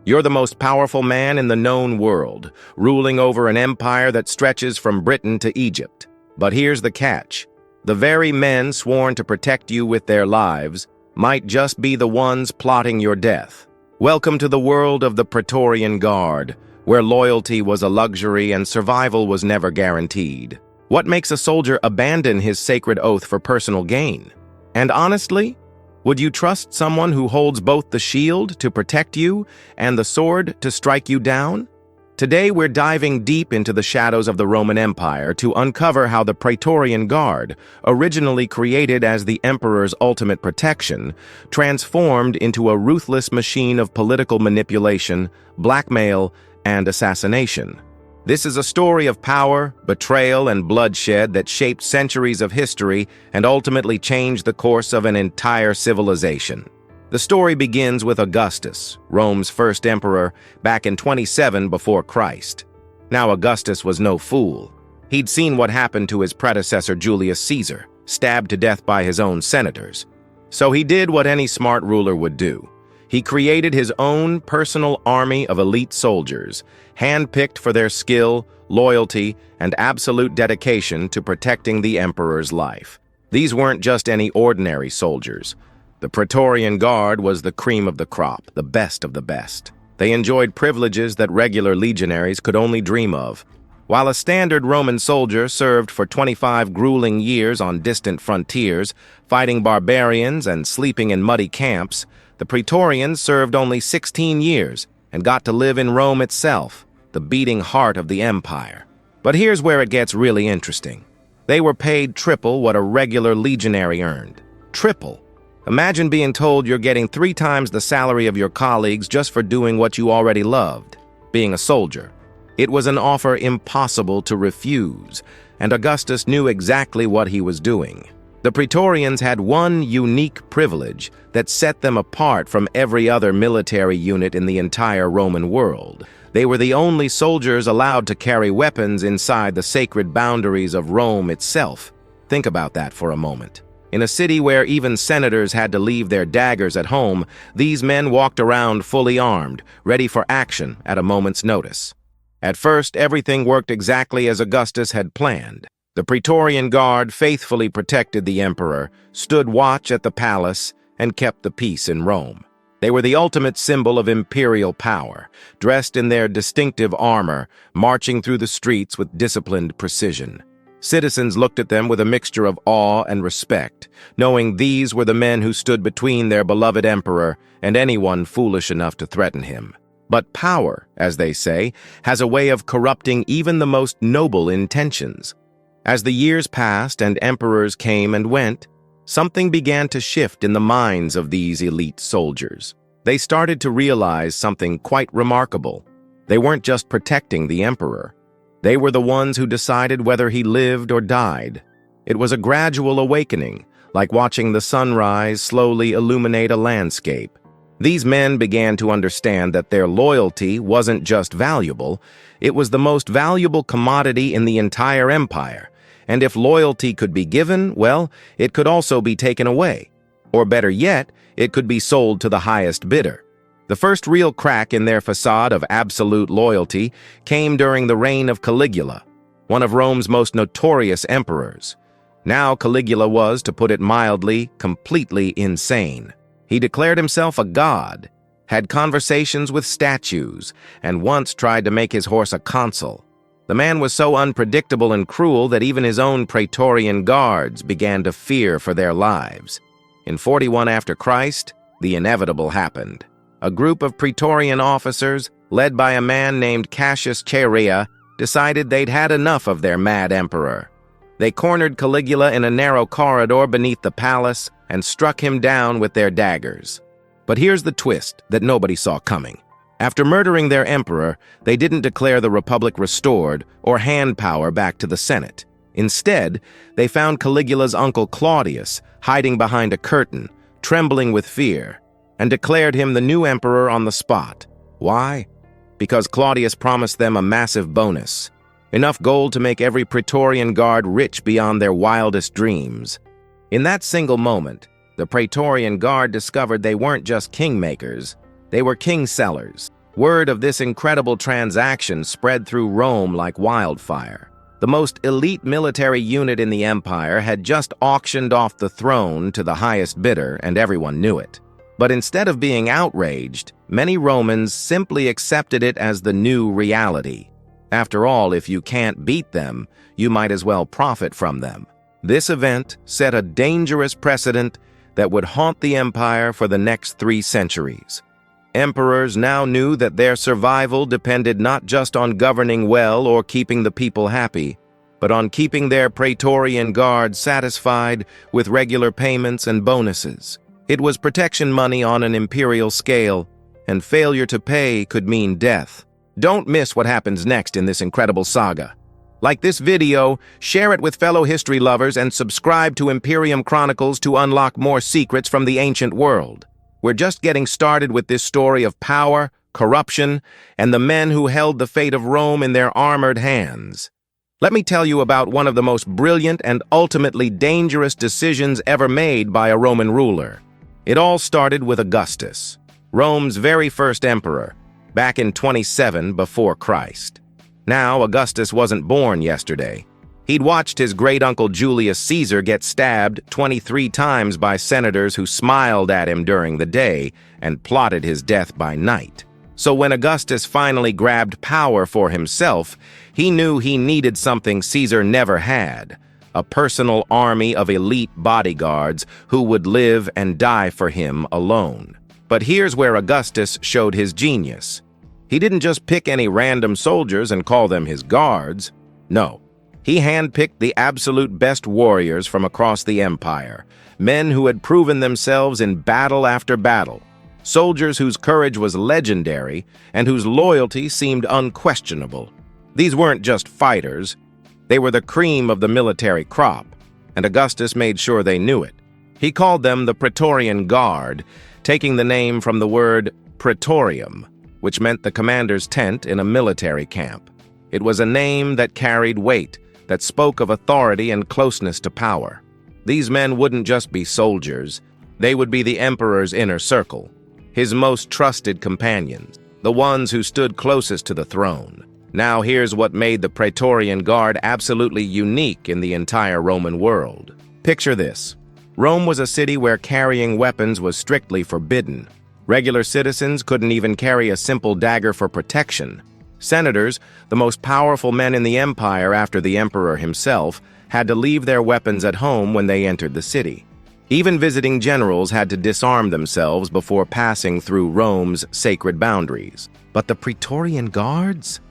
You're the most powerful man in the known world, ruling over an empire that stretches from Britain to Egypt. But here's the catch. The very men sworn to protect you with their lives might just be the ones plotting your death. Welcome to the world of the Praetorian Guard, where loyalty was a luxury and survival was never guaranteed. What makes a soldier abandon his sacred oath for personal gain? And honestly, would you trust someone who holds both the shield to protect you and the sword to strike you down? Today we're diving deep into the shadows of the Roman Empire to uncover how the Praetorian Guard, originally created as the emperor's ultimate protection, transformed into a ruthless machine of political manipulation, blackmail, and assassination. This is a story of power, betrayal, and bloodshed that shaped centuries of history and ultimately changed the course of an entire civilization. The story begins with Augustus, Rome's first emperor, back in 27 before Christ. Now Augustus was no fool. He'd seen what happened to his predecessor Julius Caesar, stabbed to death by his own senators. So he did what any smart ruler would do. He created his own personal army of elite soldiers, handpicked for their skill, loyalty, and absolute dedication to protecting the emperor's life. These weren't just any ordinary soldiers. The Praetorian Guard was the cream of the crop, the best of the best. They enjoyed privileges that regular legionaries could only dream of. While a standard Roman soldier served for 25 grueling years on distant frontiers, fighting barbarians and sleeping in muddy camps, the Praetorians served only 16 years and got to live in Rome itself, the beating heart of the empire. But here's where it gets really interesting. They were paid triple what a regular legionary earned. Triple. Imagine being told you're getting 3 times the salary of your colleagues just for doing what you already loved, being a soldier. It was an offer impossible to refuse, and Augustus knew exactly what he was doing. The Praetorians had one unique privilege that set them apart from every other military unit in the entire Roman world. They were the only soldiers allowed to carry weapons inside the sacred boundaries of Rome itself. Think about that for a moment. In a city where even senators had to leave their daggers at home, these men walked around fully armed, ready for action at a moment's notice. At first, everything worked exactly as Augustus had planned. The Praetorian Guard faithfully protected the emperor, stood watch at the palace, and kept the peace in Rome. They were the ultimate symbol of imperial power, dressed in their distinctive armor, marching through the streets with disciplined precision. Citizens looked at them with a mixture of awe and respect, knowing these were the men who stood between their beloved emperor and anyone foolish enough to threaten him. But power, as they say, has a way of corrupting even the most noble intentions. As the years passed and emperors came and went, something began to shift in the minds of these elite soldiers. They started to realize something quite remarkable. They weren't just protecting the emperor. They were the ones who decided whether he lived or died. It was a gradual awakening, like watching the sunrise slowly illuminate a landscape. These men began to understand that their loyalty wasn't just valuable, it was the most valuable commodity in the entire empire. And if loyalty could be given, well, it could also be taken away. Or better yet, it could be sold to the highest bidder. The first real crack in their facade of absolute loyalty came during the reign of Caligula, one of Rome's most notorious emperors. Now Caligula was, to put it mildly, completely insane. He declared himself a god, had conversations with statues, and once tried to make his horse a consul. The man was so unpredictable and cruel that even his own Praetorian Guards began to fear for their lives. In 41 after Christ, the inevitable happened. A group of Praetorian officers, led by a man named Cassius Chaerea, decided they'd had enough of their mad emperor. They cornered Caligula in a narrow corridor beneath the palace and struck him down with their daggers. But here's the twist that nobody saw coming. After murdering their emperor, they didn't declare the Republic restored or hand power back to the Senate. Instead, they found Caligula's uncle Claudius hiding behind a curtain, trembling with fear, and declared him the new emperor on the spot. Why? Because Claudius promised them a massive bonus, enough gold to make every Praetorian Guard rich beyond their wildest dreams. In that single moment, the Praetorian Guard discovered they weren't just kingmakers, they were king-sellers. Word of this incredible transaction spread through Rome like wildfire. The most elite military unit in the empire had just auctioned off the throne to the highest bidder, and everyone knew it. But instead of being outraged, many Romans simply accepted it as the new reality. After all, if you can't beat them, you might as well profit from them. This event set a dangerous precedent that would haunt the empire for the next 3 centuries. Emperors now knew that their survival depended not just on governing well or keeping the people happy, but on keeping their Praetorian Guard satisfied with regular payments and bonuses. It was protection money on an imperial scale, and failure to pay could mean death. Don't miss what happens next in this incredible saga. Like this video, share it with fellow history lovers, and subscribe to Imperium Chronicles to unlock more secrets from the ancient world. We're just getting started with this story of power, corruption, and the men who held the fate of Rome in their armored hands. Let me tell you about one of the most brilliant and ultimately dangerous decisions ever made by a Roman ruler. It all started with Augustus, Rome's very first emperor, back in 27 before Christ. Now, Augustus wasn't born yesterday. He'd watched his great-uncle Julius Caesar get stabbed 23 times by senators who smiled at him during the day and plotted his death by night. So when Augustus finally grabbed power for himself, he knew he needed something Caesar never had: a personal army of elite bodyguards who would live and die for him alone. But here's where Augustus showed his genius. He didn't just pick any random soldiers and call them his guards. No. He handpicked the absolute best warriors from across the empire, men who had proven themselves in battle after battle, soldiers whose courage was legendary and whose loyalty seemed unquestionable. These weren't just fighters, they were the cream of the military crop, and Augustus made sure they knew it. He called them the Praetorian Guard, taking the name from the word Praetorium, which meant the commander's tent in a military camp. It was a name that carried weight, that spoke of authority and closeness to power. These men wouldn't just be soldiers, they would be the emperor's inner circle, his most trusted companions, the ones who stood closest to the throne. Now here's what made the Praetorian Guard absolutely unique in the entire Roman world. Picture this. Rome was a city where carrying weapons was strictly forbidden. Regular citizens couldn't even carry a simple dagger for protection. Senators, the most powerful men in the empire after the emperor himself, had to leave their weapons at home when they entered the city. Even visiting generals had to disarm themselves before passing through Rome's sacred boundaries. But the Praetorian Guards?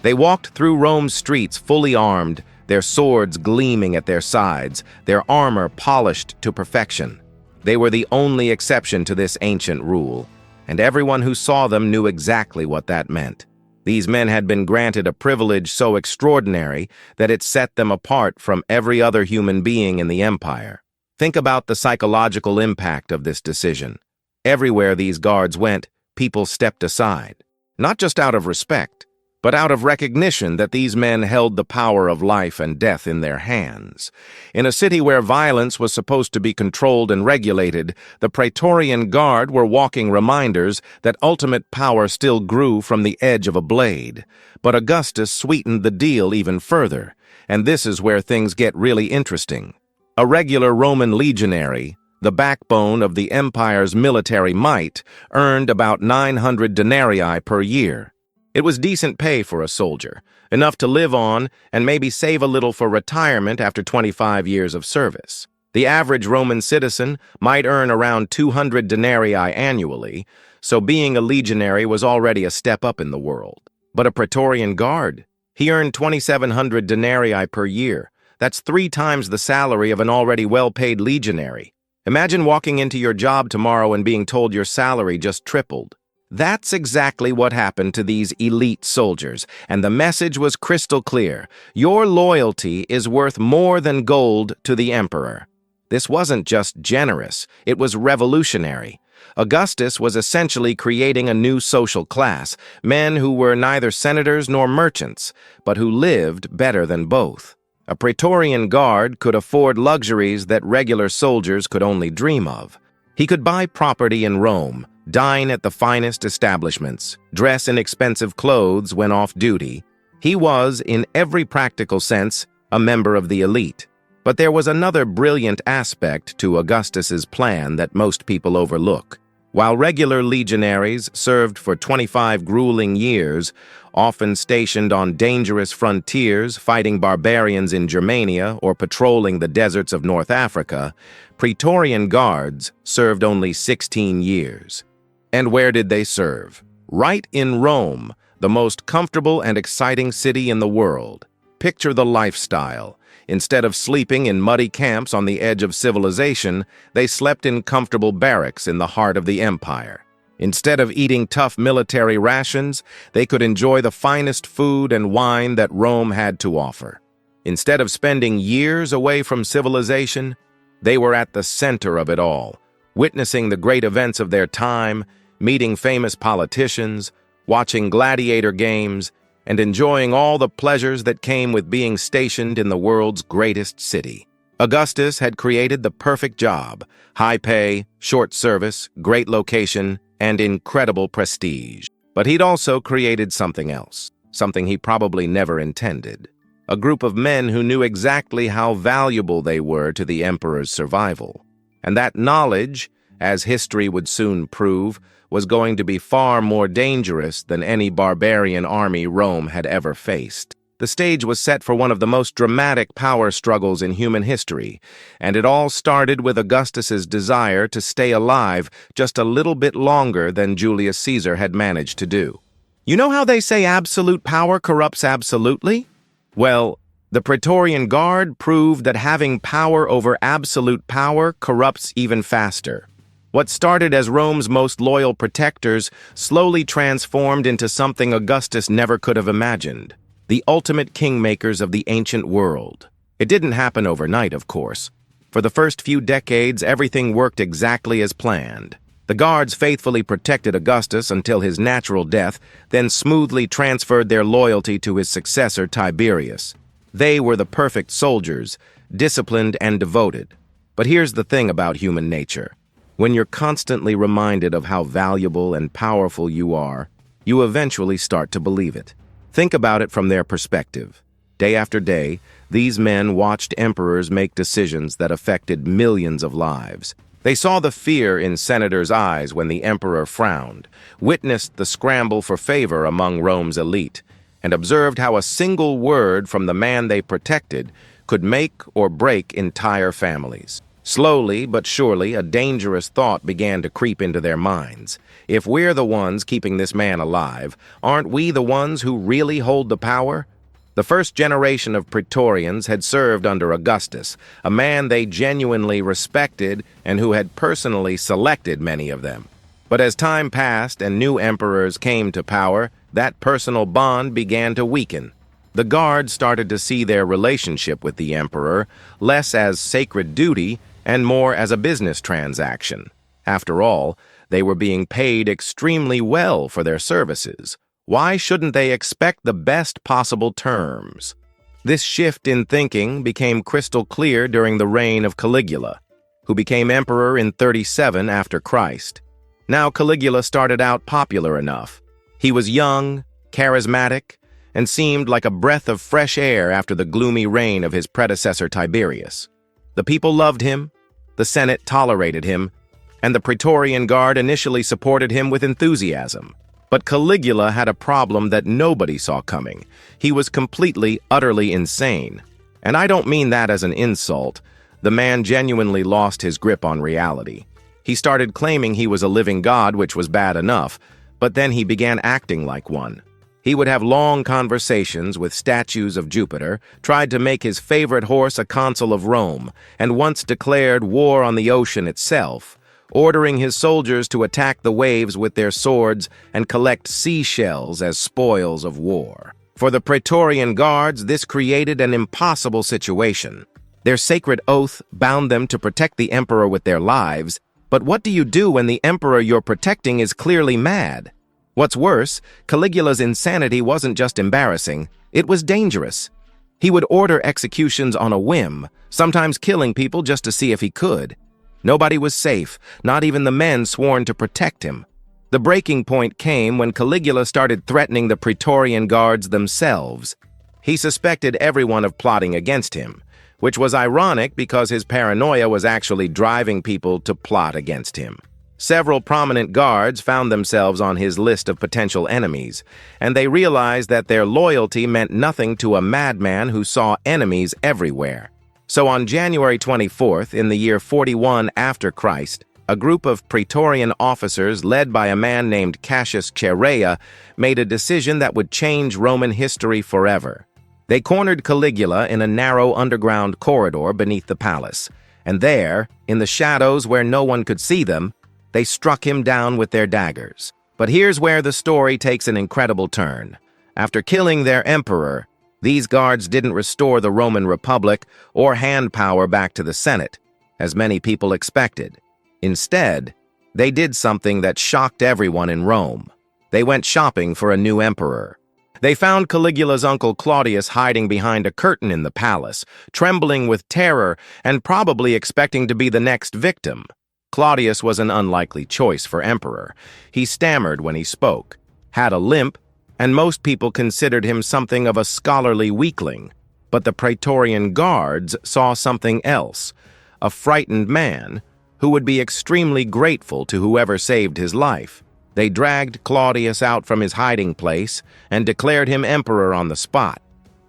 They walked through Rome's streets fully armed, their swords gleaming at their sides, their armor polished to perfection. They were the only exception to this ancient rule, and everyone who saw them knew exactly what that meant. These men had been granted a privilege so extraordinary that it set them apart from every other human being in the empire. Think about the psychological impact of this decision. Everywhere these guards went, people stepped aside, not just out of respect, but out of recognition that these men held the power of life and death in their hands. In a city where violence was supposed to be controlled and regulated, the Praetorian Guard were walking reminders that ultimate power still grew from the edge of a blade. But Augustus sweetened the deal even further, and this is where things get really interesting. A regular Roman legionary, the backbone of the empire's military might, earned about 900 denarii per year. It was decent pay for a soldier, enough to live on and maybe save a little for retirement after 25 years of service. The average Roman citizen might earn around 200 denarii annually, so being a legionary was already a step up in the world. But a Praetorian Guard? He earned 2,700 denarii per year. That's 3 times the salary of an already well-paid legionary. Imagine walking into your job tomorrow and being told your salary just tripled. That's exactly what happened to these elite soldiers, and the message was crystal clear. Your loyalty is worth more than gold to the emperor. This wasn't just generous, it was revolutionary. Augustus was essentially creating a new social class, men who were neither senators nor merchants, but who lived better than both. A Praetorian Guard could afford luxuries that regular soldiers could only dream of. He could buy property in Rome, dine at the finest establishments, dress in expensive clothes when off duty. He was, in every practical sense, a member of the elite. But there was another brilliant aspect to Augustus's plan that most people overlook. While regular legionaries served for 25 grueling years, often stationed on dangerous frontiers, fighting barbarians in Germania or patrolling the deserts of North Africa, Praetorian Guards served only 16 years. And where did they serve? Right in Rome, the most comfortable and exciting city in the world. Picture the lifestyle. Instead of sleeping in muddy camps on the edge of civilization, they slept in comfortable barracks in the heart of the empire. Instead of eating tough military rations, they could enjoy the finest food and wine that Rome had to offer. Instead of spending years away from civilization, they were at the center of it all, witnessing the great events of their time, meeting famous politicians, watching gladiator games, and enjoying all the pleasures that came with being stationed in the world's greatest city. Augustus had created the perfect job: high pay, short service, great location, and incredible prestige. But he'd also created something else, something he probably never intended. A group of men who knew exactly how valuable they were to the emperor's survival. And that knowledge, as history would soon prove, was going to be far more dangerous than any barbarian army Rome had ever faced. The stage was set for one of the most dramatic power struggles in human history, and it all started with Augustus's desire to stay alive just a little bit longer than Julius Caesar had managed to do. You know how they say absolute power corrupts absolutely? Well, the Praetorian Guard proved that having power over absolute power corrupts even faster. What started as Rome's most loyal protectors slowly transformed into something Augustus never could have imagined: the ultimate kingmakers of the ancient world. It didn't happen overnight, of course. For the first few decades, everything worked exactly as planned. The guards faithfully protected Augustus until his natural death, then smoothly transferred their loyalty to his successor, Tiberius. They were the perfect soldiers, disciplined and devoted. But here's the thing about human nature. When you're constantly reminded of how valuable and powerful you are, you eventually start to believe it. Think about it from their perspective. Day after day, these men watched emperors make decisions that affected millions of lives. They saw the fear in senators' eyes when the emperor frowned, witnessed the scramble for favor among Rome's elite, and observed how a single word from the man they protected could make or break entire families. Slowly but surely, a dangerous thought began to creep into their minds. If we're the ones keeping this man alive, aren't we the ones who really hold the power? The first generation of Praetorians had served under Augustus, a man they genuinely respected and who had personally selected many of them. But as time passed and new emperors came to power, that personal bond began to weaken. The guards started to see their relationship with the emperor less as sacred duty and more as a business transaction. After all, they were being paid extremely well for their services. Why shouldn't they expect the best possible terms? This shift in thinking became crystal clear during the reign of Caligula, who became emperor in 37 after Christ. Now Caligula started out popular enough. He was young, charismatic, and seemed like a breath of fresh air after the gloomy reign of his predecessor Tiberius. The people loved him, the Senate tolerated him, and the Praetorian Guard initially supported him with enthusiasm. But Caligula had a problem that nobody saw coming. He was completely, utterly insane. And I don't mean that as an insult. The man genuinely lost his grip on reality. He started claiming he was a living god, which was bad enough, but then he began acting like one. He would have long conversations with statues of Jupiter, tried to make his favorite horse a consul of Rome, and once declared war on the ocean itself, ordering his soldiers to attack the waves with their swords and collect seashells as spoils of war. For the Praetorian Guards, this created an impossible situation. Their sacred oath bound them to protect the emperor with their lives, but what do you do when the emperor you're protecting is clearly mad? What's worse, Caligula's insanity wasn't just embarrassing, it was dangerous. He would order executions on a whim, sometimes killing people just to see if he could. Nobody was safe, not even the men sworn to protect him. The breaking point came when Caligula started threatening the Praetorian Guards themselves. He suspected everyone of plotting against him, which was ironic because his paranoia was actually driving people to plot against him. Several prominent guards found themselves on his list of potential enemies, and they realized that their loyalty meant nothing to a madman who saw enemies everywhere. So on January 24th, in the year 41 after Christ, a group of Praetorian officers led by a man named Cassius Chaerea made a decision that would change Roman history forever. They cornered Caligula in a narrow underground corridor beneath the palace, and there, in the shadows where no one could see them, they struck him down with their daggers. But here's where the story takes an incredible turn. After killing their emperor, these guards didn't restore the Roman Republic or hand power back to the Senate, as many people expected. Instead, they did something that shocked everyone in Rome. They went shopping for a new emperor. They found Caligula's uncle Claudius hiding behind a curtain in the palace, trembling with terror and probably expecting to be the next victim. Claudius was an unlikely choice for emperor. He stammered when he spoke, had a limp, and most people considered him something of a scholarly weakling. But the Praetorian Guards saw something else, a frightened man who would be extremely grateful to whoever saved his life. They dragged Claudius out from his hiding place and declared him emperor on the spot.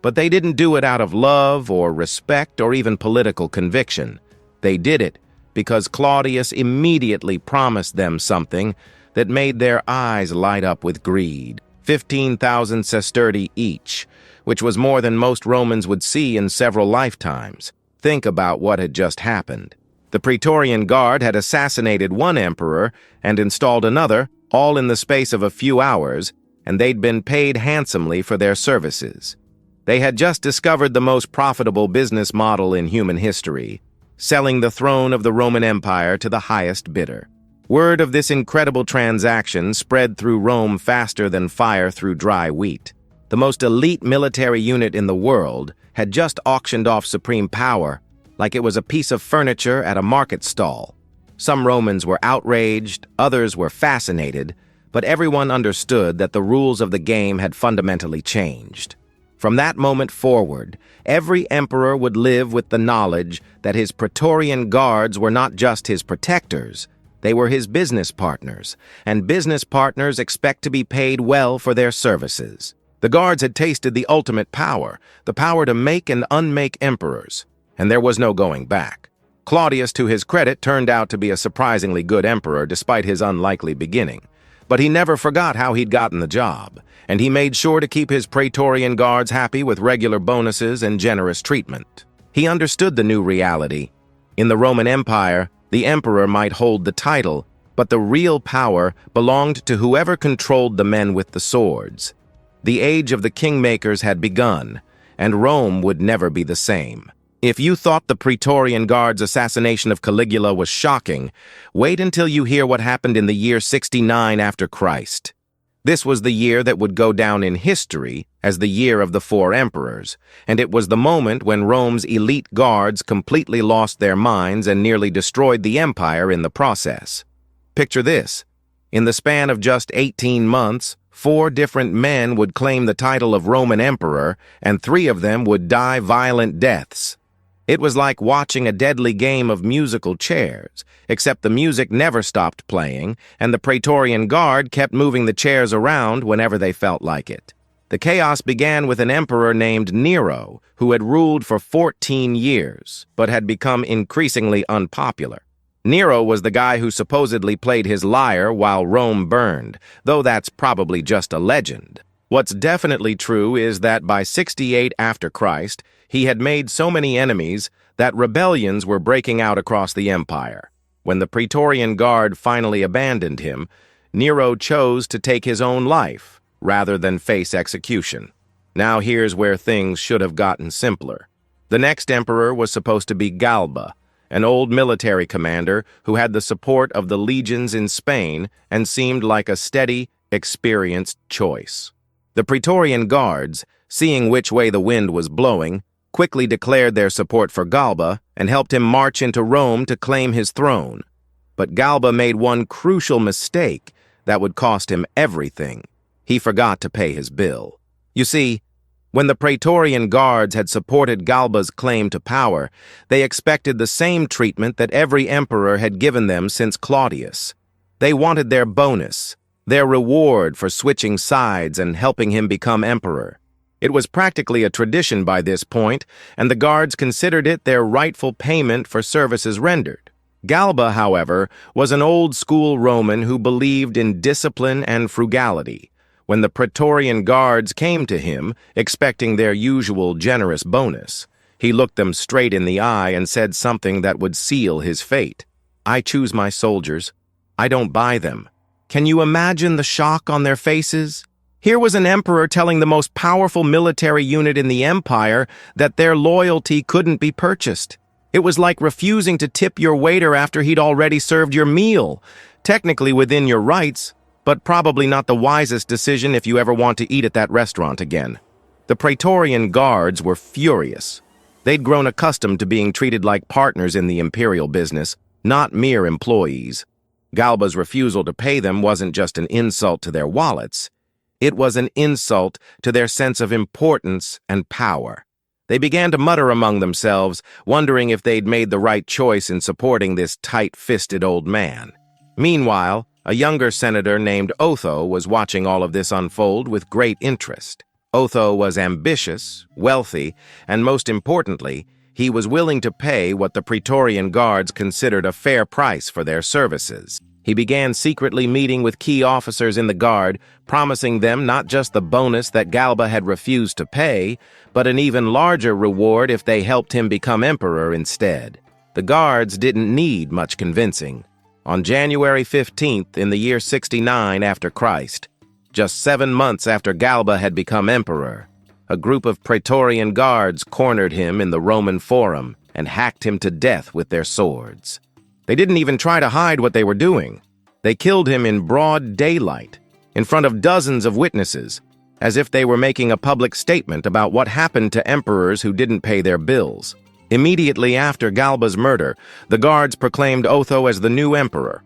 But they didn't do it out of love or respect or even political conviction. They did it because Claudius immediately promised them something that made their eyes light up with greed. 15,000 sesterti each, which was more than most Romans would see in several lifetimes. Think about what had just happened. The Praetorian Guard had assassinated one emperor and installed another, all in the space of a few hours, and they'd been paid handsomely for their services. They had just discovered the most profitable business model in human history, selling the throne of the Roman Empire to the highest bidder. Word of this incredible transaction spread through Rome faster than fire through dry wheat. The most elite military unit in the world had just auctioned off supreme power like it was a piece of furniture at a market stall. Some Romans were outraged, others were fascinated, but everyone understood that the rules of the game had fundamentally changed. From that moment forward, every emperor would live with the knowledge that his Praetorian Guards were not just his protectors, they were his business partners, and business partners expect to be paid well for their services. The Guards had tasted the ultimate power, the power to make and unmake emperors, and there was no going back. Claudius, to his credit, turned out to be a surprisingly good emperor despite his unlikely beginning. But he never forgot how he'd gotten the job, and he made sure to keep his Praetorian Guards happy with regular bonuses and generous treatment. He understood the new reality. In the Roman Empire, the emperor might hold the title, but the real power belonged to whoever controlled the men with the swords. The age of the kingmakers had begun, and Rome would never be the same. If you thought the Praetorian Guard's assassination of Caligula was shocking, wait until you hear what happened in the year 69 after Christ. This was the year that would go down in history as the year of the four emperors, and it was the moment when Rome's elite guards completely lost their minds and nearly destroyed the empire in the process. Picture this. In the span of just 18 months, 4 different men would claim the title of Roman emperor, and 3 of them would die violent deaths. It was like watching a deadly game of musical chairs, except the music never stopped playing, and the Praetorian Guard kept moving the chairs around whenever they felt like it. The chaos began with an emperor named Nero, who had ruled for 14 years, but had become increasingly unpopular. Nero was the guy who supposedly played his lyre while Rome burned, though that's probably just a legend. What's definitely true is that by 68 after Christ, he had made so many enemies that rebellions were breaking out across the empire. When the Praetorian Guard finally abandoned him, Nero chose to take his own life rather than face execution. Now here's where things should have gotten simpler. The next emperor was supposed to be Galba, an old military commander who had the support of the legions in Spain and seemed like a steady, experienced choice. The Praetorian Guards, seeing which way the wind was blowing, quickly declared their support for Galba and helped him march into Rome to claim his throne. But Galba made one crucial mistake that would cost him everything. He forgot to pay his bill. You see, when the Praetorian Guards had supported Galba's claim to power, they expected the same treatment that every emperor had given them since Claudius. They wanted their bonus, their reward for switching sides and helping him become emperor. It was practically a tradition by this point, and the guards considered it their rightful payment for services rendered. Galba, however, was an old-school Roman who believed in discipline and frugality. When the Praetorian Guards came to him, expecting their usual generous bonus, he looked them straight in the eye and said something that would seal his fate. "I choose my soldiers. I don't buy them." Can you imagine the shock on their faces? Here was an emperor telling the most powerful military unit in the empire that their loyalty couldn't be purchased. It was like refusing to tip your waiter after he'd already served your meal. Technically within your rights, but probably not the wisest decision if you ever want to eat at that restaurant again. The Praetorian Guards were furious. They'd grown accustomed to being treated like partners in the imperial business, not mere employees. Galba's refusal to pay them wasn't just an insult to their wallets. It was an insult to their sense of importance and power. They began to mutter among themselves, wondering if they'd made the right choice in supporting this tight-fisted old man. Meanwhile, a younger senator named Otho was watching all of this unfold with great interest. Otho was ambitious, wealthy, and most importantly, he was willing to pay what the Praetorian Guards considered a fair price for their services. He began secretly meeting with key officers in the Guard, promising them not just the bonus that Galba had refused to pay, but an even larger reward if they helped him become emperor instead. The Guards didn't need much convincing. On January 15th, in the year 69 after Christ, just 7 months after Galba had become emperor, a group of Praetorian Guards cornered him in the Roman Forum and hacked him to death with their swords. They didn't even try to hide what they were doing. They killed him in broad daylight, in front of dozens of witnesses, as if they were making a public statement about what happened to emperors who didn't pay their bills. Immediately after Galba's murder, the Guards proclaimed Otho as the new emperor.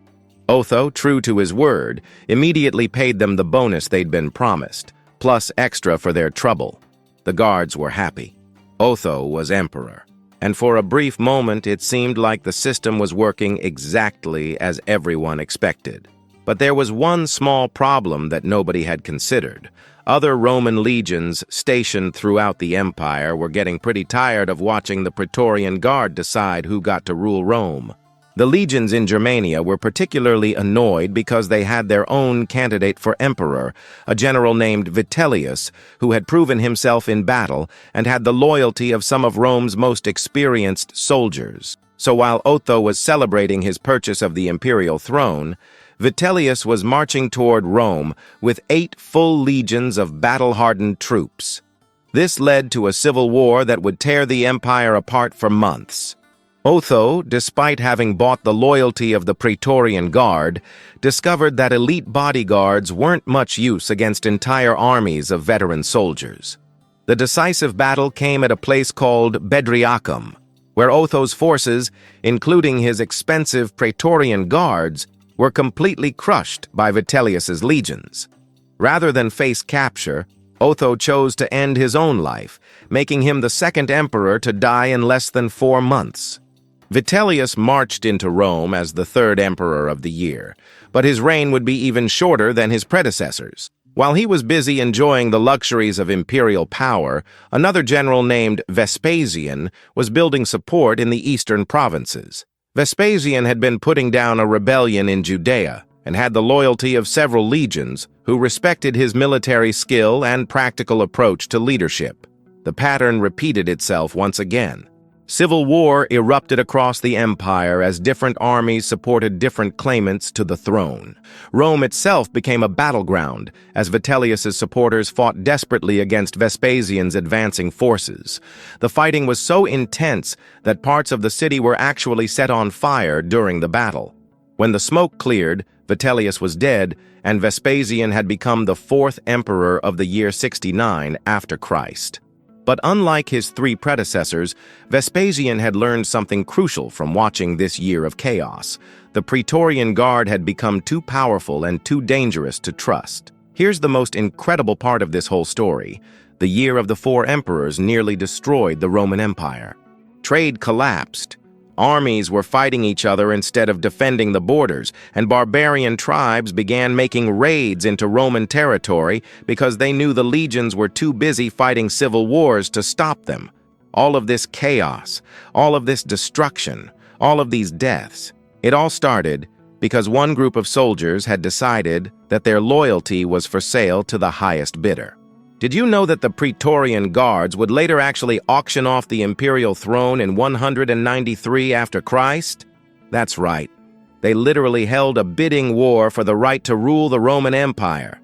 Otho, true to his word, immediately paid them the bonus they'd been promised, plus extra for their trouble. The Guards were happy. Otho was emperor. And for a brief moment it seemed like the system was working exactly as everyone expected. But there was one small problem that nobody had considered. Other Roman legions stationed throughout the empire were getting pretty tired of watching the Praetorian Guard decide who got to rule Rome. The legions in Germania were particularly annoyed because they had their own candidate for emperor, a general named Vitellius, who had proven himself in battle and had the loyalty of some of Rome's most experienced soldiers. So while Otho was celebrating his purchase of the imperial throne, Vitellius was marching toward Rome with 8 full legions of battle-hardened troops. This led to a civil war that would tear the empire apart for months. Otho, despite having bought the loyalty of the Praetorian Guard, discovered that elite bodyguards weren't much use against entire armies of veteran soldiers. The decisive battle came at a place called Bedriacum, where Otho's forces, including his expensive Praetorian Guards, were completely crushed by Vitellius's legions. Rather than face capture, Otho chose to end his own life, making him the second emperor to die in less than 4 months. Vitellius marched into Rome as the 3rd emperor of the year, but his reign would be even shorter than his predecessors. While he was busy enjoying the luxuries of imperial power, another general named Vespasian was building support in the eastern provinces. Vespasian had been putting down a rebellion in Judea and had the loyalty of several legions who respected his military skill and practical approach to leadership. The pattern repeated itself once again. Civil war erupted across the empire as different armies supported different claimants to the throne. Rome itself became a battleground as Vitellius's supporters fought desperately against Vespasian's advancing forces. The fighting was so intense that parts of the city were actually set on fire during the battle. When the smoke cleared, Vitellius was dead, and Vespasian had become the 4th emperor of the year 69 after Christ. But unlike his three predecessors, Vespasian had learned something crucial from watching this year of chaos. The Praetorian Guard had become too powerful and too dangerous to trust. Here's the most incredible part of this whole story. The year of the four emperors nearly destroyed the Roman Empire. Trade collapsed. Armies were fighting each other instead of defending the borders, and barbarian tribes began making raids into Roman territory because they knew the legions were too busy fighting civil wars to stop them. All of this chaos, all of this destruction, all of these deaths, it all started because one group of soldiers had decided that their loyalty was for sale to the highest bidder. Did you know that the Praetorian Guards would later actually auction off the imperial throne in 193 after Christ? That's right. They literally held a bidding war for the right to rule the Roman Empire.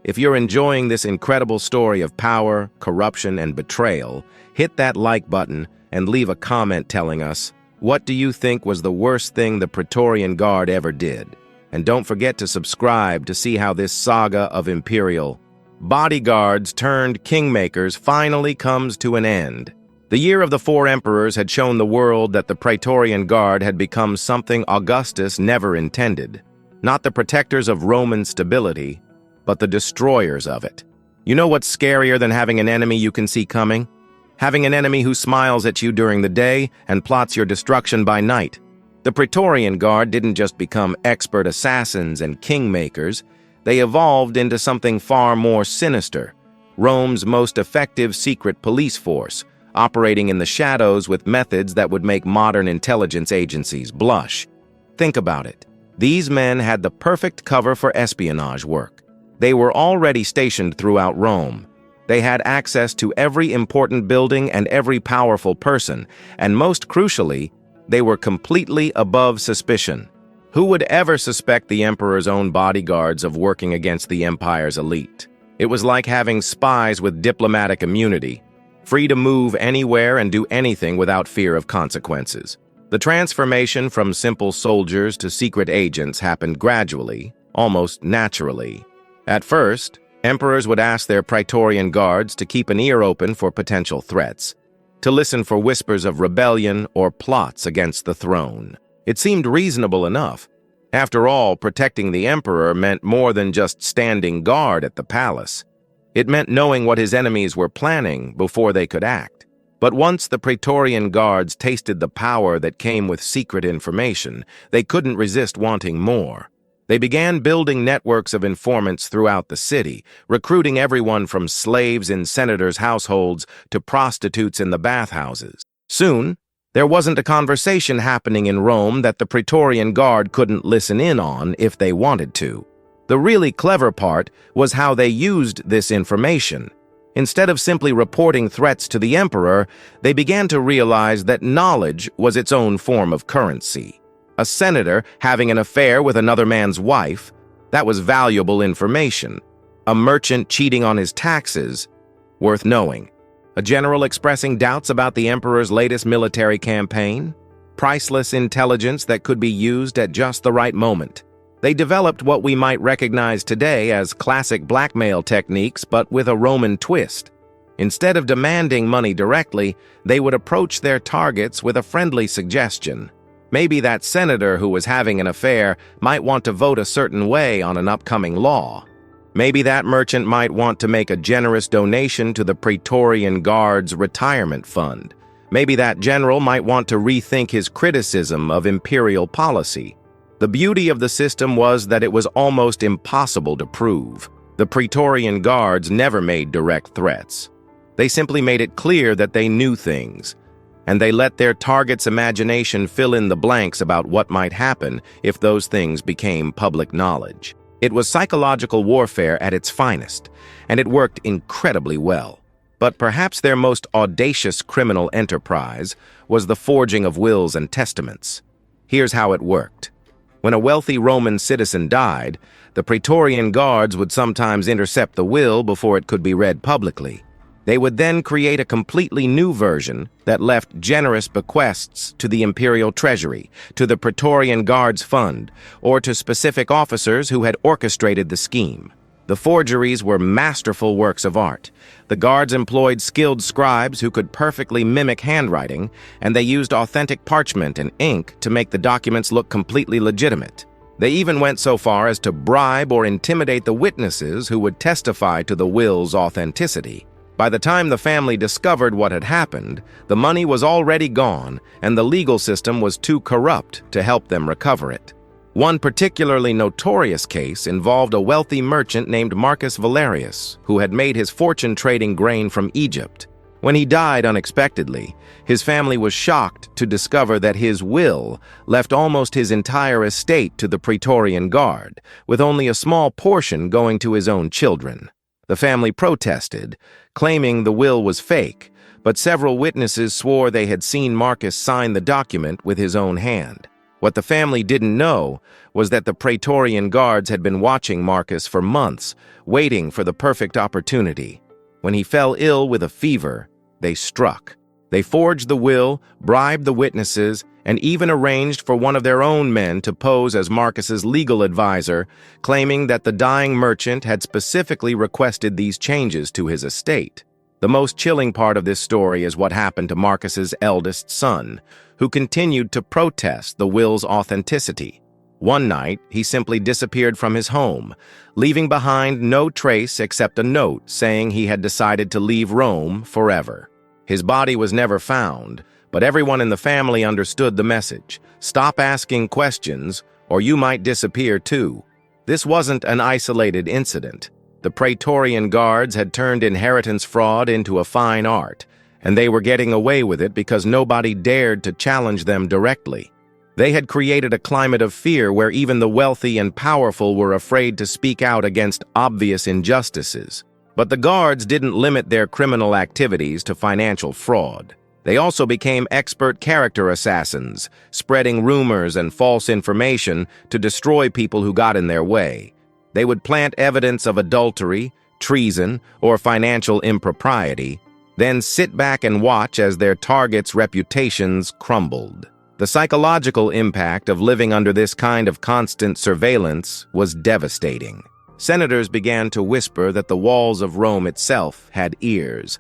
If you're enjoying this incredible story of power, corruption, and betrayal, hit that like button and leave a comment telling us, what do you think was the worst thing the Praetorian Guard ever did? And don't forget to subscribe to see how this saga of imperial bodyguards turned kingmakers finally comes to an end. The year of the four emperors had shown the world that the Praetorian Guard had become something Augustus never intended. Not the protectors of Roman stability, but the destroyers of it. You know what's scarier than having an enemy you can see coming? Having an enemy who smiles at you during the day and plots your destruction by night. The Praetorian Guard didn't just become expert assassins and kingmakers. They evolved into something far more sinister, Rome's most effective secret police force, operating in the shadows with methods that would make modern intelligence agencies blush. Think about it. These men had the perfect cover for espionage work. They were already stationed throughout Rome. They had access to every important building and every powerful person, and most crucially, they were completely above suspicion. Who would ever suspect the emperor's own bodyguards of working against the empire's elite? It was like having spies with diplomatic immunity, free to move anywhere and do anything without fear of consequences. The transformation from simple soldiers to secret agents happened gradually, almost naturally. At first, emperors would ask their Praetorian Guards to keep an ear open for potential threats, to listen for whispers of rebellion or plots against the throne. It seemed reasonable enough. After all, protecting the emperor meant more than just standing guard at the palace. It meant knowing what his enemies were planning before they could act. But once the Praetorian Guards tasted the power that came with secret information, they couldn't resist wanting more. They began building networks of informants throughout the city, recruiting everyone from slaves in senators' households to prostitutes in the bathhouses. Soon, there wasn't a conversation happening in Rome that the Praetorian Guard couldn't listen in on if they wanted to. The really clever part was how they used this information. Instead of simply reporting threats to the emperor, they began to realize that knowledge was its own form of currency. A senator having an affair with another man's wife, that was valuable information. A merchant cheating on his taxes, worth knowing. A general expressing doubts about the emperor's latest military campaign, priceless intelligence that could be used at just the right moment. They developed what we might recognize today as classic blackmail techniques, but with a Roman twist. Instead of demanding money directly, they would approach their targets with a friendly suggestion. Maybe that senator who was having an affair might want to vote a certain way on an upcoming law. Maybe that merchant might want to make a generous donation to the Praetorian Guard's retirement fund. Maybe that general might want to rethink his criticism of imperial policy. The beauty of the system was that it was almost impossible to prove. The Praetorian Guards never made direct threats. They simply made it clear that they knew things, and they let their target's imagination fill in the blanks about what might happen if those things became public knowledge. It was psychological warfare at its finest, and it worked incredibly well. But perhaps their most audacious criminal enterprise was the forging of wills and testaments. Here's how it worked. When a wealthy Roman citizen died, the Praetorian Guards would sometimes intercept the will before it could be read publicly. They would then create a completely new version that left generous bequests to the imperial treasury, to the Praetorian Guards Fund, or to specific officers who had orchestrated the scheme. The forgeries were masterful works of art. The guards employed skilled scribes who could perfectly mimic handwriting, and they used authentic parchment and ink to make the documents look completely legitimate. They even went so far as to bribe or intimidate the witnesses who would testify to the will's authenticity. By the time the family discovered what had happened, the money was already gone, and the legal system was too corrupt to help them recover it. One particularly notorious case involved a wealthy merchant named Marcus Valerius, who had made his fortune trading grain from Egypt. When he died unexpectedly, his family was shocked to discover that his will left almost his entire estate to the Praetorian Guard, with only a small portion going to his own children. The family protested, claiming the will was fake, but several witnesses swore they had seen Marcus sign the document with his own hand. What the family didn't know was that the Praetorian Guards had been watching Marcus for months, waiting for the perfect opportunity. When he fell ill with a fever, they struck. They forged the will, bribed the witnesses, and even arranged for one of their own men to pose as Marcus's legal advisor, claiming that the dying merchant had specifically requested these changes to his estate. The most chilling part of this story is what happened to Marcus's eldest son, who continued to protest the will's authenticity. One night, he simply disappeared from his home, leaving behind no trace except a note saying he had decided to leave Rome forever. His body was never found, but everyone in the family understood the message. Stop asking questions, or you might disappear too. This wasn't an isolated incident. The Praetorian Guards had turned inheritance fraud into a fine art, and they were getting away with it because nobody dared to challenge them directly. They had created a climate of fear where even the wealthy and powerful were afraid to speak out against obvious injustices. But the guards didn't limit their criminal activities to financial fraud. They also became expert character assassins, spreading rumors and false information to destroy people who got in their way. They would plant evidence of adultery, treason, or financial impropriety, then sit back and watch as their targets' reputations crumbled. The psychological impact of living under this kind of constant surveillance was devastating. Senators began to whisper that the walls of Rome itself had ears,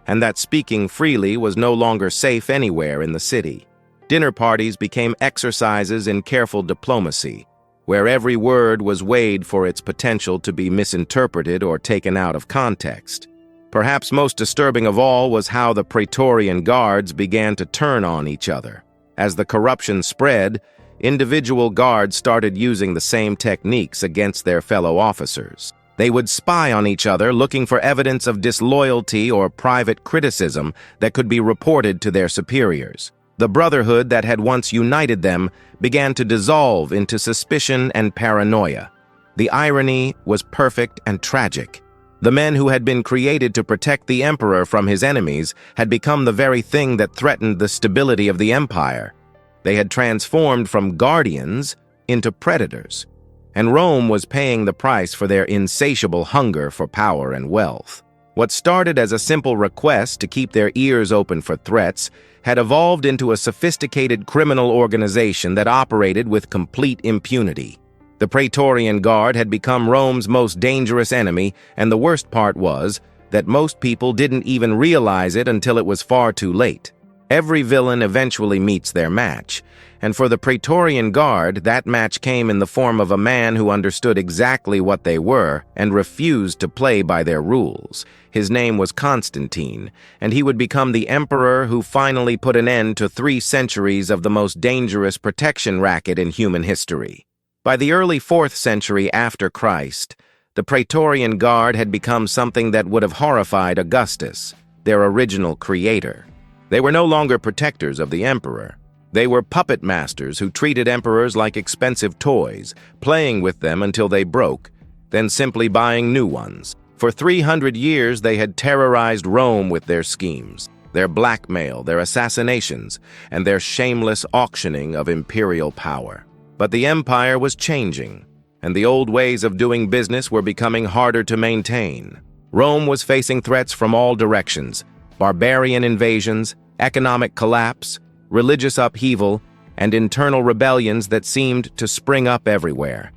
and that speaking freely was no longer safe anywhere in the city. Dinner parties became exercises in careful diplomacy, where every word was weighed for its potential to be misinterpreted or taken out of context. Perhaps most disturbing of all was how the Praetorian Guards began to turn on each other. As the corruption spread, individual guards started using the same techniques against their fellow officers. They would spy on each other, looking for evidence of disloyalty or private criticism that could be reported to their superiors. The brotherhood that had once united them began to dissolve into suspicion and paranoia. The irony was perfect and tragic. The men who had been created to protect the emperor from his enemies had become the very thing that threatened the stability of the empire. They had transformed from guardians into predators, and Rome was paying the price for their insatiable hunger for power and wealth. What started as a simple request to keep their ears open for threats had evolved into a sophisticated criminal organization that operated with complete impunity. The Praetorian Guard had become Rome's most dangerous enemy, and the worst part was that most people didn't even realize it until it was far too late. Every villain eventually meets their match, and for the Praetorian Guard, that match came in the form of a man who understood exactly what they were and refused to play by their rules. His name was Constantine, and he would become the emperor who finally put an end to 3 centuries of the most dangerous protection racket in human history. By the early 4th century after Christ, the Praetorian Guard had become something that would have horrified Augustus, their original creator. They were no longer protectors of the emperor. They were puppet masters who treated emperors like expensive toys, playing with them until they broke, then simply buying new ones. For 300 years, they had terrorized Rome with their schemes, their blackmail, their assassinations, and their shameless auctioning of imperial power. But the empire was changing, and the old ways of doing business were becoming harder to maintain. Rome was facing threats from all directions: barbarian invasions, economic collapse, religious upheaval, and internal rebellions that seemed to spring up everywhere.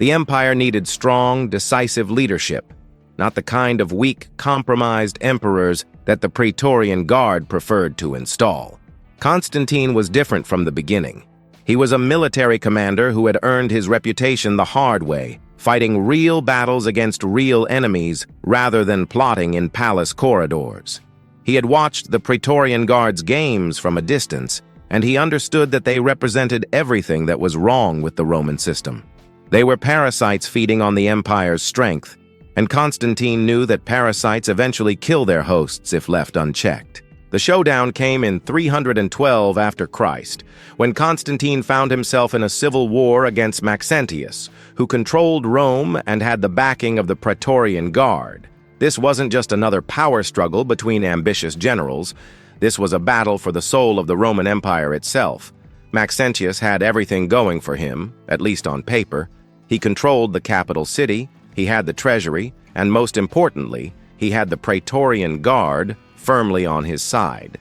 The empire needed strong, decisive leadership, not the kind of weak, compromised emperors that the Praetorian Guard preferred to install. Constantine was different from the beginning. He was a military commander who had earned his reputation the hard way, fighting real battles against real enemies rather than plotting in palace corridors. He had watched the Praetorian Guard's games from a distance, and he understood that they represented everything that was wrong with the Roman system. They were parasites feeding on the empire's strength, and Constantine knew that parasites eventually kill their hosts if left unchecked. The showdown came in 312 after Christ, when Constantine found himself in a civil war against Maxentius, who controlled Rome and had the backing of the Praetorian Guard. This wasn't just another power struggle between ambitious generals. This was a battle for the soul of the Roman Empire itself. Maxentius had everything going for him, at least on paper. He controlled the capital city, he had the treasury, and most importantly, he had the Praetorian Guard firmly on his side.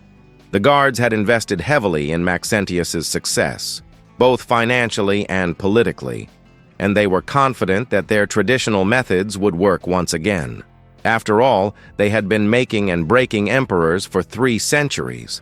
The guards had invested heavily in Maxentius's success, both financially and politically, and they were confident that their traditional methods would work once again. After all, they had been making and breaking emperors for 3 centuries.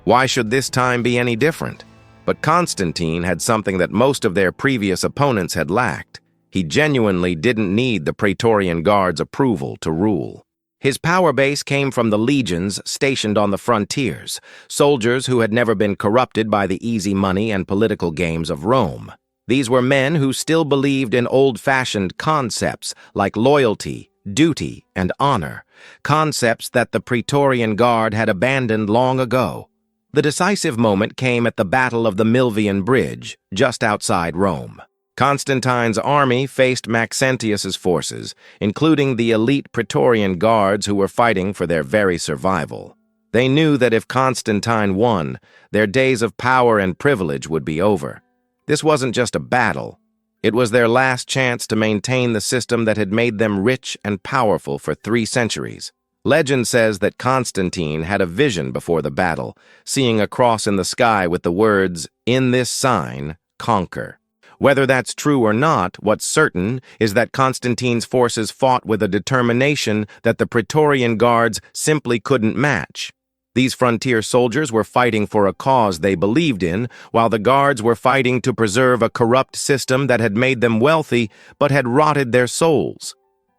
Why should this time be any different? But Constantine had something that most of their previous opponents had lacked. He genuinely didn't need the Praetorian Guard's approval to rule. His power base came from the legions stationed on the frontiers, soldiers who had never been corrupted by the easy money and political games of Rome. These were men who still believed in old-fashioned concepts like loyalty, duty, and honor, concepts that the Praetorian Guard had abandoned long ago. The decisive moment came at the Battle of the Milvian Bridge, just outside Rome. Constantine's army faced Maxentius's forces, including the elite Praetorian Guards who were fighting for their very survival. They knew that if Constantine won, their days of power and privilege would be over. This wasn't just a battle. It was their last chance to maintain the system that had made them rich and powerful for 3 centuries. Legend says that Constantine had a vision before the battle, seeing a cross in the sky with the words, "In this sign, conquer." Whether that's true or not, what's certain is that Constantine's forces fought with a determination that the Praetorian Guards simply couldn't match. These frontier soldiers were fighting for a cause they believed in, while the guards were fighting to preserve a corrupt system that had made them wealthy but had rotted their souls.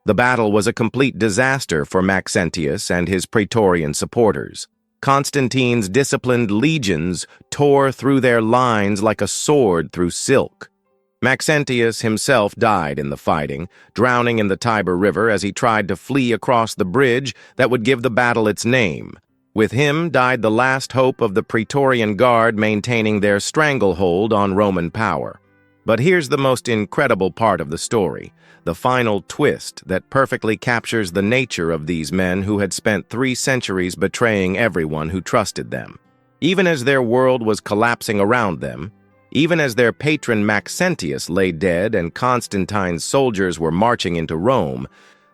The battle was a complete disaster for Maxentius and his Praetorian supporters. Constantine's disciplined legions tore through their lines like a sword through silk. Maxentius himself died in the fighting, drowning in the Tiber River as he tried to flee across the bridge that would give the battle its name. With him died the last hope of the Praetorian Guard maintaining their stranglehold on Roman power. But here's the most incredible part of the story, the final twist that perfectly captures the nature of these men who had spent 3 centuries betraying everyone who trusted them. Even as their world was collapsing around them, even as their patron Maxentius lay dead and Constantine's soldiers were marching into Rome,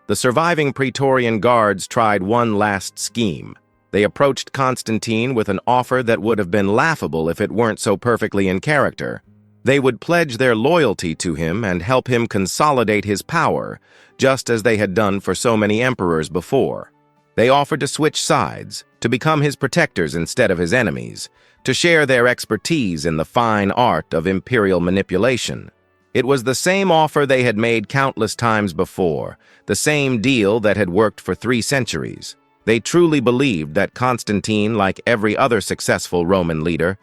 the surviving Praetorian Guards tried one last scheme. They approached Constantine with an offer that would have been laughable if it weren't so perfectly in character. They would pledge their loyalty to him and help him consolidate his power, just as they had done for so many emperors before. They offered to switch sides, to become his protectors instead of his enemies, to share their expertise in the fine art of imperial manipulation. It was the same offer they had made countless times before, the same deal that had worked for 3 centuries. They truly believed that Constantine, like every other successful Roman leader,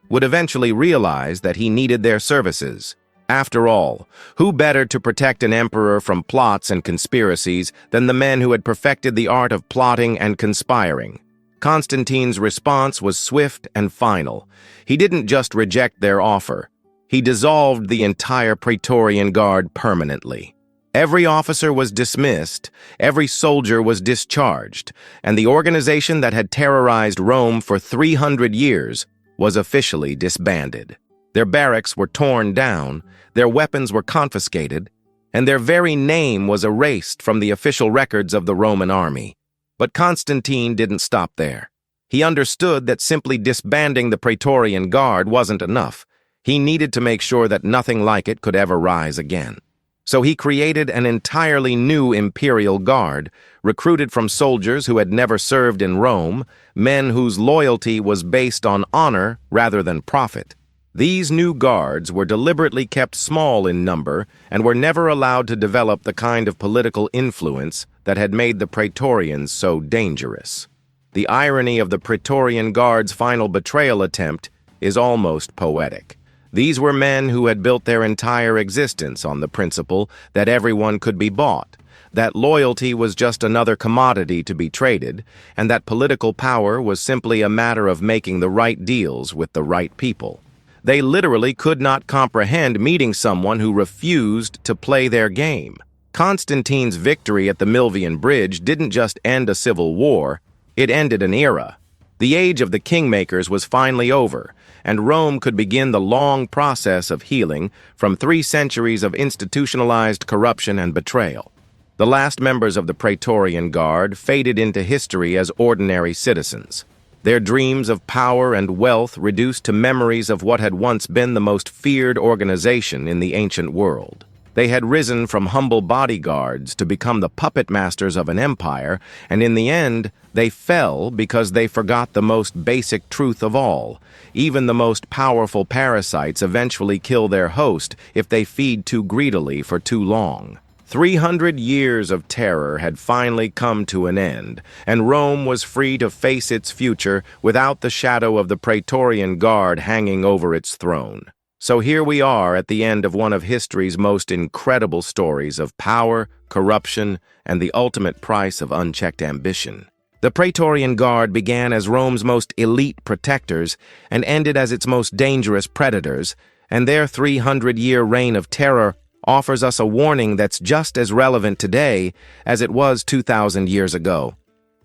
would eventually realize that he needed their services. After all, who better to protect an emperor from plots and conspiracies than the men who had perfected the art of plotting and conspiring? Constantine's response was swift and final. He didn't just reject their offer. He dissolved the entire Praetorian Guard permanently. Every officer was dismissed, every soldier was discharged, and the organization that had terrorized Rome for 300 years was officially disbanded. Their barracks were torn down, their weapons were confiscated, and their very name was erased from the official records of the Roman army. But Constantine didn't stop there. He understood that simply disbanding the Praetorian Guard wasn't enough. He needed to make sure that nothing like it could ever rise again. So he created an entirely new imperial guard, recruited from soldiers who had never served in Rome, men whose loyalty was based on honor rather than profit. These new guards were deliberately kept small in number and were never allowed to develop the kind of political influence that had made the Praetorians so dangerous. The irony of the Praetorian Guard's final betrayal attempt is almost poetic. These were men who had built their entire existence on the principle that everyone could be bought, that loyalty was just another commodity to be traded, and that political power was simply a matter of making the right deals with the right people. They literally could not comprehend meeting someone who refused to play their game. Constantine's victory at the Milvian Bridge didn't just end a civil war, it ended an era. The age of the kingmakers was finally over, and Rome could begin the long process of healing from 3 centuries of institutionalized corruption and betrayal. The last members of the Praetorian Guard faded into history as ordinary citizens, their dreams of power and wealth reduced to memories of what had once been the most feared organization in the ancient world. They had risen from humble bodyguards to become the puppet masters of an empire, and in the end, they fell because they forgot the most basic truth of all. Even the most powerful parasites eventually kill their host if they feed too greedily for too long. 300 years of terror had finally come to an end, and Rome was free to face its future without the shadow of the Praetorian Guard hanging over its throne. So here we are at the end of one of history's most incredible stories of power, corruption, and the ultimate price of unchecked ambition. The Praetorian Guard began as Rome's most elite protectors and ended as its most dangerous predators, and their 300-year reign of terror offers us a warning that's just as relevant today as it was 2,000 years ago.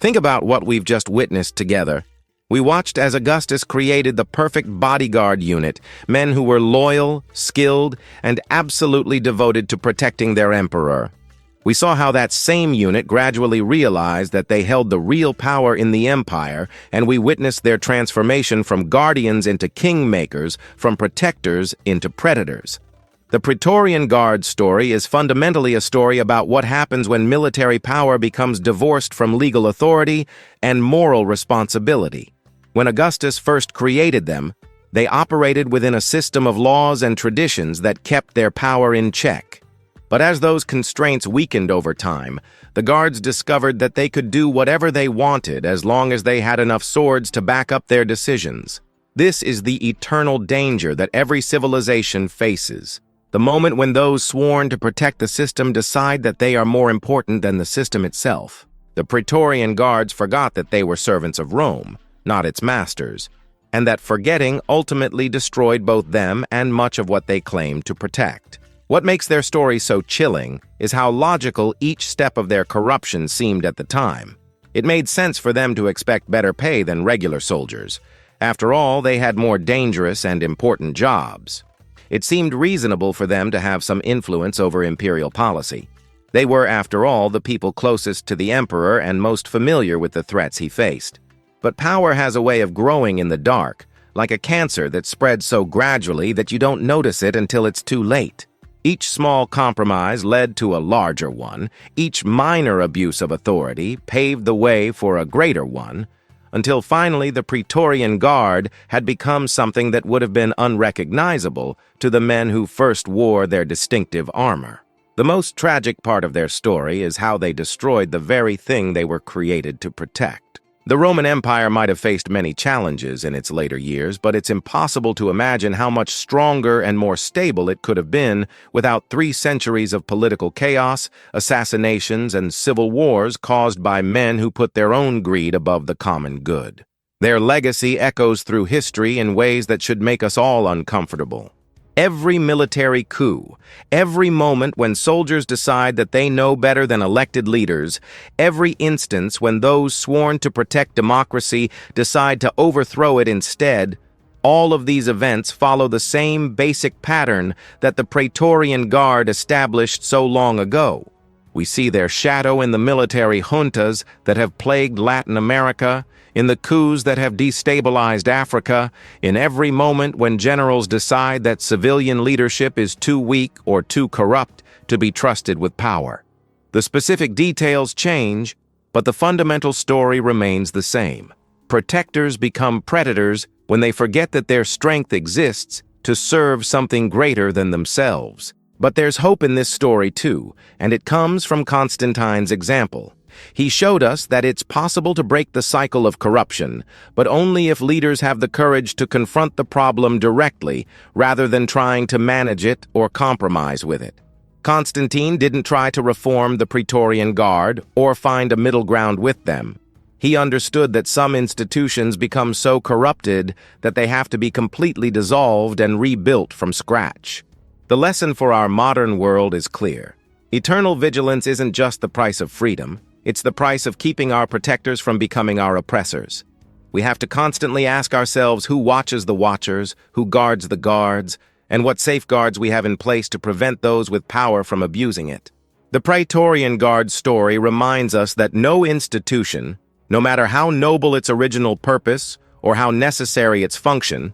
Think about what we've just witnessed together. We watched as Augustus created the perfect bodyguard unit, men who were loyal, skilled, and absolutely devoted to protecting their emperor. We saw how that same unit gradually realized that they held the real power in the empire, and we witnessed their transformation from guardians into kingmakers, from protectors into predators. The Praetorian Guard story is fundamentally a story about what happens when military power becomes divorced from legal authority and moral responsibility. When Augustus first created them, they operated within a system of laws and traditions that kept their power in check. But as those constraints weakened over time, the guards discovered that they could do whatever they wanted as long as they had enough swords to back up their decisions. This is the eternal danger that every civilization faces. The moment when those sworn to protect the system decide that they are more important than the system itself. The Praetorian Guards forgot that they were servants of Rome, not its masters, and that forgetting ultimately destroyed both them and much of what they claimed to protect. What makes their story so chilling is how logical each step of their corruption seemed at the time. It made sense for them to expect better pay than regular soldiers. After all, they had more dangerous and important jobs. It seemed reasonable for them to have some influence over imperial policy. They were, after all, the people closest to the emperor and most familiar with the threats he faced. But power has a way of growing in the dark, like a cancer that spreads so gradually that you don't notice it until it's too late. Each small compromise led to a larger one. Each minor abuse of authority paved the way for a greater one, until finally the Praetorian Guard had become something that would have been unrecognizable to the men who first wore their distinctive armor. The most tragic part of their story is how they destroyed the very thing they were created to protect. The Roman Empire might have faced many challenges in its later years, but it's impossible to imagine how much stronger and more stable it could have been without 3 centuries of political chaos, assassinations, and civil wars caused by men who put their own greed above the common good. Their legacy echoes through history in ways that should make us all uncomfortable. Every military coup, every moment when soldiers decide that they know better than elected leaders, every instance when those sworn to protect democracy decide to overthrow it instead, all of these events follow the same basic pattern that the Praetorian Guard established so long ago. We see their shadow in the military juntas that have plagued Latin America, in the coups that have destabilized Africa, in every moment when generals decide that civilian leadership is too weak or too corrupt to be trusted with power. The specific details change, but the fundamental story remains the same. Protectors become predators when they forget that their strength exists to serve something greater than themselves. But there's hope in this story too, and it comes from Constantine's example. He showed us that it's possible to break the cycle of corruption, but only if leaders have the courage to confront the problem directly rather than trying to manage it or compromise with it. Constantine didn't try to reform the Praetorian Guard or find a middle ground with them. He understood that some institutions become so corrupted that they have to be completely dissolved and rebuilt from scratch. The lesson for our modern world is clear. Eternal vigilance isn't just the price of freedom, it's the price of keeping our protectors from becoming our oppressors. We have to constantly ask ourselves who watches the watchers, who guards the guards, and what safeguards we have in place to prevent those with power from abusing it. The Praetorian Guard story reminds us that no institution, no matter how noble its original purpose or how necessary its function,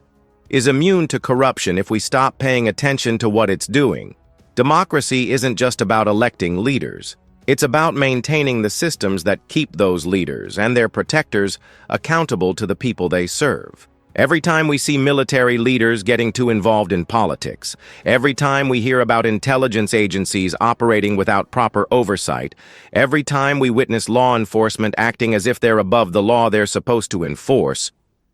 is immune to corruption if we stop paying attention to what it's doing. Democracy isn't just about electing leaders. It's about maintaining the systems that keep those leaders and their protectors accountable to the people they serve. Every time we see military leaders getting too involved in politics, every time we hear about intelligence agencies operating without proper oversight, every time we witness law enforcement acting as if they're above the law they're supposed to enforce,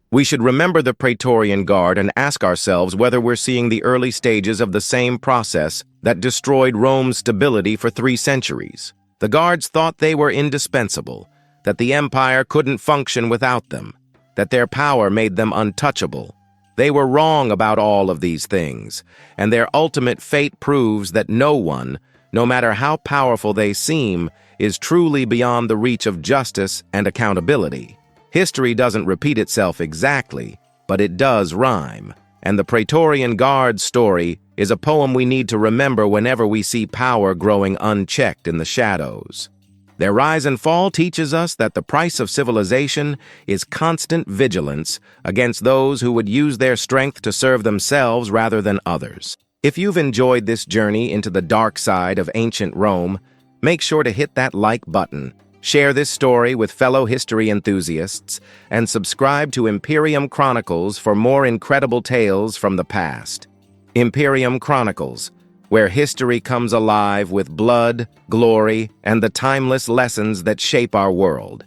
we should remember the Praetorian Guard and ask ourselves whether we're seeing the early stages of the same process that destroyed Rome's stability for 3 centuries. The guards thought they were indispensable, that the empire couldn't function without them, that their power made them untouchable. They were wrong about all of these things, and their ultimate fate proves that no one, no matter how powerful they seem, is truly beyond the reach of justice and accountability. History doesn't repeat itself exactly, but it does rhyme, and the Praetorian Guard story is a poem we need to remember whenever we see power growing unchecked in the shadows. Their rise and fall teaches us that the price of civilization is constant vigilance against those who would use their strength to serve themselves rather than others. If you've enjoyed this journey into the dark side of ancient Rome, make sure to hit that like button, share this story with fellow history enthusiasts, and subscribe to Imperium Chronicles for more incredible tales from the past. Imperium Chronicles, where history comes alive with blood, glory, and the timeless lessons that shape our world.